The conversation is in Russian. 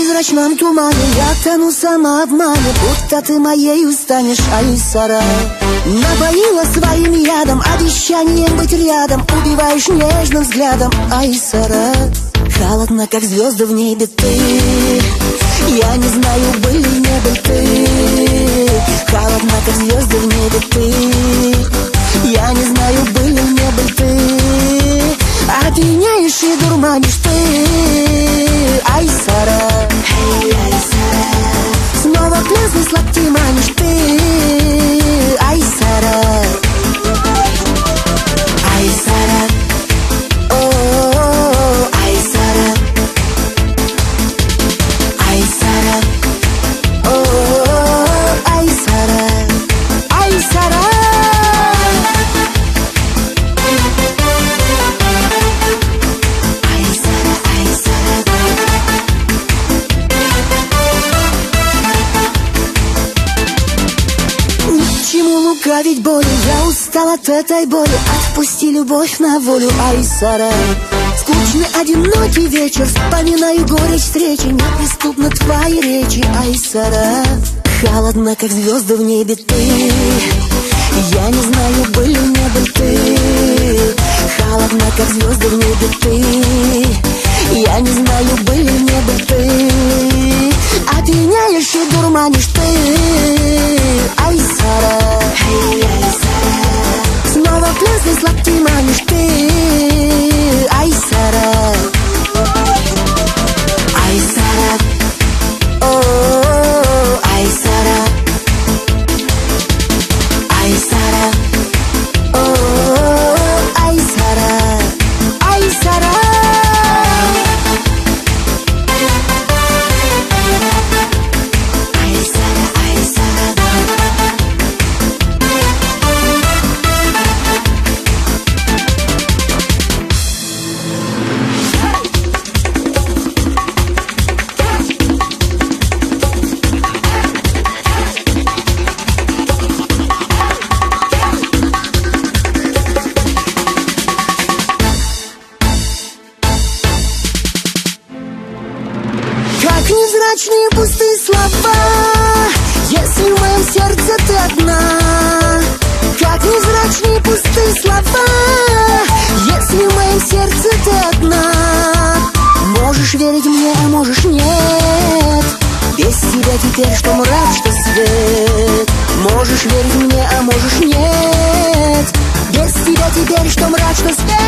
В ночном тумане я тону в самообмане, будто ты моею станешь, Айсара. Напоила своим ядом, обещанием быть рядом, убиваешь нежным взглядом, Айсара. Холодно, как звезды в небе ты, я не знаю, был ли не был ты. Холодно, как звезды в небе ты, я не знаю, был ли не был ты. Опьяняешь и дурманишь ты, Айсара. Снова плясный сладкий манишь ты, Айсара. Айсара, о, Айсара. Айсара, о, Айсара. Айсара. Лукавить боли, я устал от этой боли. Отпусти любовь на волю, Айсара. Скучный, одинокий вечер, вспоминаю горечь встречи, неприступны твои речи, Айсара. Холодно, как звезды в небе ты, я не знаю, был ли не был ты. Холодно, как звезды в небе ты, я не знаю, был ли не был ты. Опьяняешь и дурманишь ты, Айсара. Снова плясный сладкий манишь ты, Айсара. Айсара, о, Айсара. Айсара, о, Айсара. Айсара. Как невзрачные пустые слова, если в моем сердце ты одна. Как невзрачные пустые слова, если в моем сердце ты одна. Можешь верить мне, а можешь нет. Без тебя теперь что мрак, что свет. Можешь верить мне, а можешь нет. Без тебя теперь что мрак, что свет.